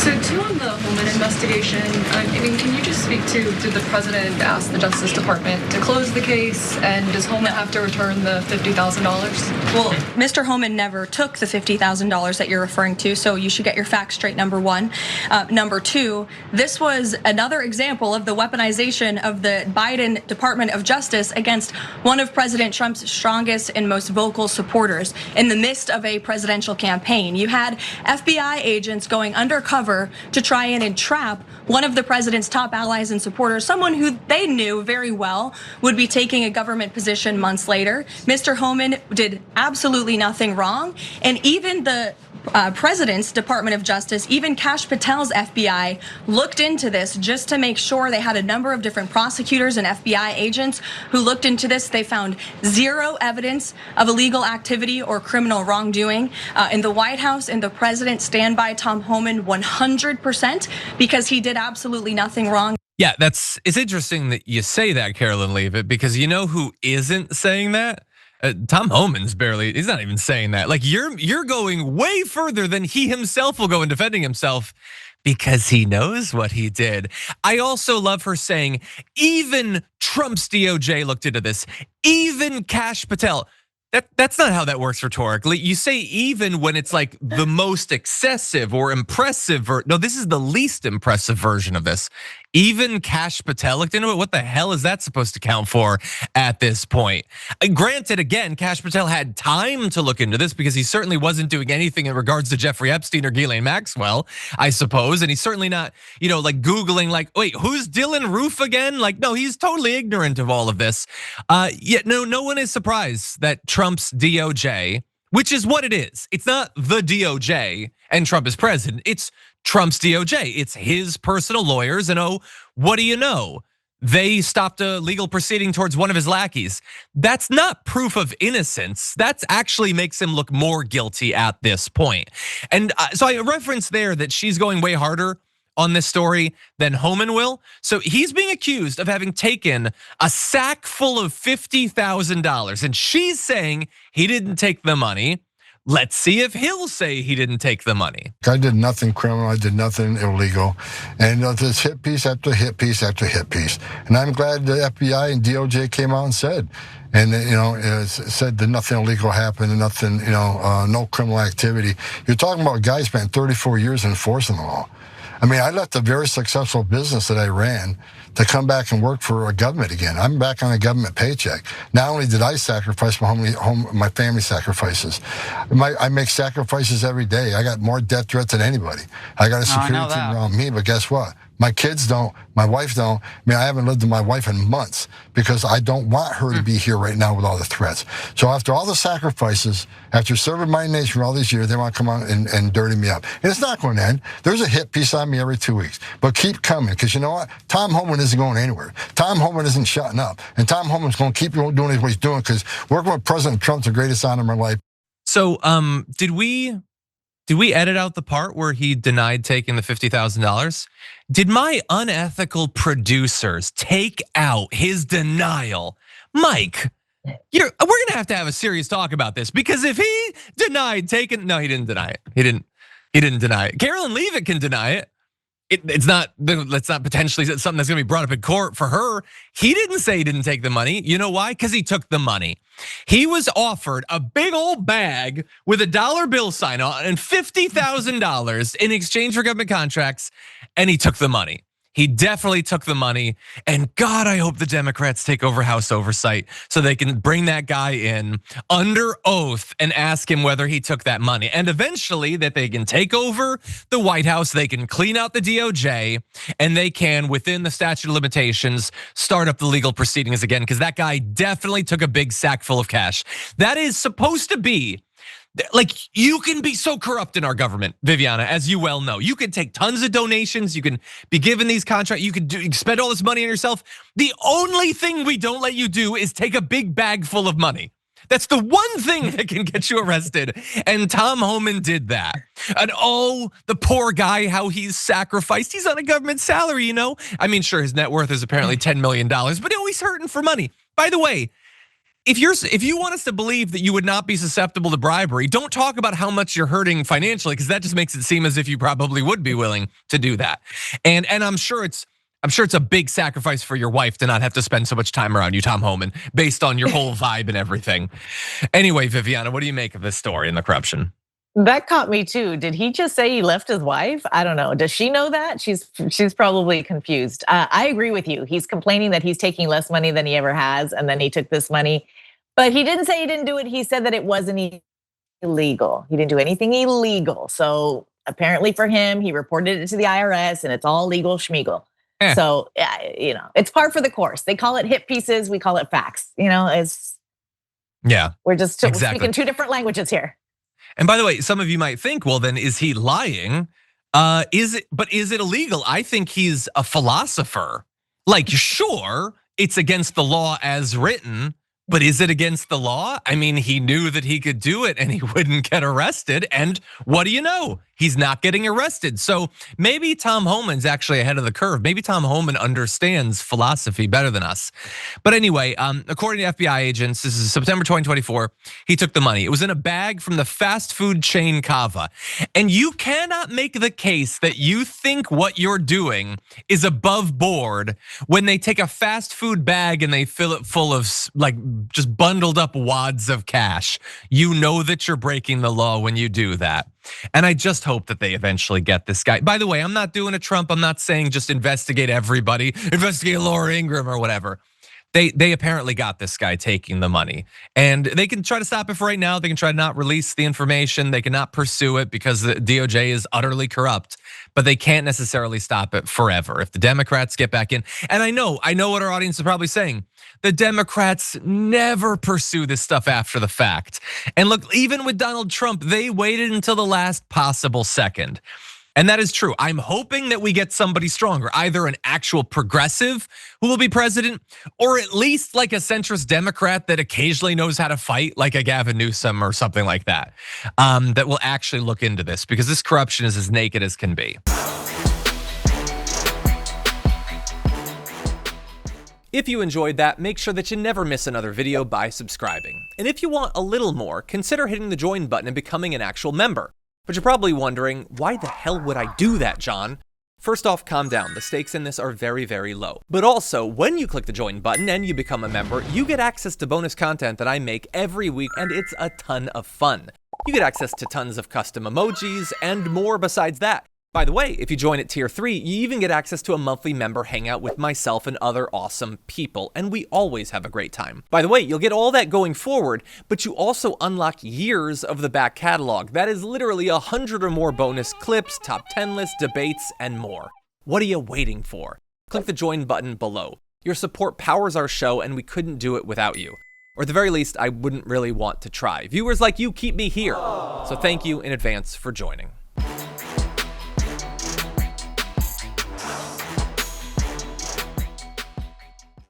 So too on the Homan investigation, I mean, can you just speak to, did the president ask the Justice Department to close the case, and does Homan have to return the $50,000? Well, Mr. Homan never took the $50,000 that you're referring to, so you should get your facts straight, number one. Number two, this was another example of the weaponization of the Biden Department of Justice against one of President Trump's strongest and most vocal supporters in the midst of a presidential campaign. You had FBI agents going undercover to try and entrap one of the president's top allies and supporters, someone who they knew very well would be taking a government position months later. Mr. Homan did absolutely nothing wrong, and even the President's Department of Justice, even Kash Patel's FBI looked into this just to make sure. They had a number of different prosecutors and FBI agents who looked into this. They found zero evidence of illegal activity or criminal wrongdoing in the White House, and the president stand by Tom Homan 100% because he did absolutely nothing wrong. Yeah, it's interesting that you say that, Karoline Leavitt, because you know who isn't saying that? Tom Homan's he's not even saying that. Like you're going way further than he himself will go in defending himself because he knows what he did. I also love her saying, even Trump's DOJ looked into this, even Kash Patel. That's not how that works rhetorically. You say even when it's like the most excessive or impressive. No, this is the least impressive version of this. Even Kash Patel looked into it. What the hell is that supposed to count for at this point? Granted, again, Kash Patel had time to look into this because he certainly wasn't doing anything in regards to Jeffrey Epstein or Ghislaine Maxwell, I suppose. And he's certainly not, like Googling like, wait, who's Dylan Roof again? Like, no, he's totally ignorant of all of this. Yet no one is surprised that Trump's DOJ, which is what it is. It's not the DOJ and Trump is president. It's Trump's DOJ. It's his personal lawyers. And oh, what do you know? They stopped a legal proceeding towards one of his lackeys. That's not proof of innocence. That actually makes him look more guilty at this point. And so I referenced there that she's going way harder on this story than Homan will. So he's being accused of having taken a sack full of $50,000, and she's saying he didn't take the money. Let's see if he'll say he didn't take the money. I did nothing criminal, I did nothing illegal. And there's hit piece after hit piece after hit piece. And I'm glad the FBI and DOJ came out and said, said that nothing illegal happened and nothing, no criminal activity. You're talking about a guy spent 34 years enforcing the law. I mean, I left a very successful business that I ran to come back and work for a government again. I'm back on a government paycheck. Not only did I sacrifice my family sacrifices, I make sacrifices every day. I got more death threats than anybody. I got a security team around me, but guess what? My kids don't, my wife don't. I mean, I haven't lived with my wife in months because I don't want her to be here right now with all the threats. So after all the sacrifices, after serving my nation for all these years, they want to come on and dirty me up. And it's not going to end. There's a hit piece on me every 2 weeks. But keep coming, because you know what? Tom Homan isn't going anywhere. Tom Homan isn't shutting up. And Tom Homan's going to keep doing what he's doing, because working with President Trump's the greatest honor of my life. So did we edit out the part where he denied taking the $50,000? Did my unethical producers take out his denial? Mike, we're gonna have a serious talk about this, because if he denied taking, no, he didn't deny it. He didn't deny it. Karoline Leavitt can deny it. It's not potentially something that's gonna be brought up in court for her. He didn't say he didn't take the money. You know why? Because he took the money. He was offered a big old bag with a dollar bill sign on and $50,000 in exchange for government contracts, and he took the money. He definitely took the money, and God, I hope the Democrats take over House Oversight so they can bring that guy in under oath and ask him whether he took that money. And eventually that they can take over the White House, they can clean out the DOJ, and they can, within the statute of limitations, start up the legal proceedings again, because that guy definitely took a big sack full of cash. That is supposed to be, like, you can be so corrupt in our government, Viviana, as you well know. You can take tons of donations, you can be given these contracts, you can spend all this money on yourself. The only thing we don't let you do is take a big bag full of money. That's the one thing that can get you arrested. And Tom Homan did that. And oh, the poor guy, how he's sacrificed. He's on a government salary, I mean, sure, his net worth is apparently $10 million, but he's hurting for money. By the way, if you want us to believe that you would not be susceptible to bribery, don't talk about how much you're hurting financially, because that just makes it seem as if you probably would be willing to do that. And I'm sure it's a big sacrifice for your wife to not have to spend so much time around you, Tom Homan, based on your whole vibe and everything. Anyway, Viviana, what do you make of this story and the corruption? That caught me too. Did he just say he left his wife? I don't know. Does she know that? She's probably confused. I agree with you. He's complaining that he's taking less money than he ever has, and then he took this money. But he didn't say he didn't do it. He said that it wasn't illegal. He didn't do anything illegal. So apparently for him, he reported it to the IRS, and it's all legal schmeagle. So it's par for the course. They call it hit pieces. We call it facts. We're just speaking two different languages here. And by the way, some of you might think, well, then is he lying? Is it illegal? I think he's a philosopher. Like, sure, it's against the law as written, but is it against the law? I mean, he knew that he could do it and he wouldn't get arrested. And what do you know? He's not getting arrested. So maybe Tom Homan's actually ahead of the curve. Maybe Tom Homan understands philosophy better than us. But anyway, according to FBI agents, this is September 2024, he took the money. It was in a bag from the fast food chain Cava. And you cannot make the case that you think what you're doing is above board when they take a fast food bag and they fill it full of like just bundled up wads of cash. You know that you're breaking the law when you do that. And I just hope that they eventually get this guy. By the way, I'm not doing a Trump. I'm not saying just investigate everybody, investigate Laura Ingraham or whatever. They apparently got this guy taking the money, and they can try to stop it for right now. They can try to not release the information. They cannot pursue it because the DOJ is utterly corrupt, but they can't necessarily stop it forever. If the Democrats get back in, and I know what our audience is probably saying, the Democrats never pursue this stuff after the fact. And look, even with Donald Trump, they waited until the last possible second. And that is true. I'm hoping that we get somebody stronger, either an actual progressive who will be president, or at least like a centrist Democrat that occasionally knows how to fight, like a Gavin Newsom or something like that, that will actually look into this, because this corruption is as naked as can be. If you enjoyed that, make sure that you never miss another video by subscribing. And if you want a little more, consider hitting the join button and becoming an actual member. But you're probably wondering, why the hell would I do that, John? First off, calm down. The stakes in this are very, very low. But also, when you click the join button and you become a member, you get access to bonus content that I make every week, and it's a ton of fun. You get access to tons of custom emojis and more besides that. By the way, if you join at tier 3, you even get access to a monthly member hangout with myself and other awesome people, and we always have a great time. By the way, you'll get all that going forward, but you also unlock years of the back catalog. That is literally 100 or more bonus clips, top 10 lists, debates, and more. What are you waiting for? Click the join button below. Your support powers our show, and we couldn't do it without you. Or at the very least, I wouldn't really want to try. Viewers like you keep me here. So thank you in advance for joining.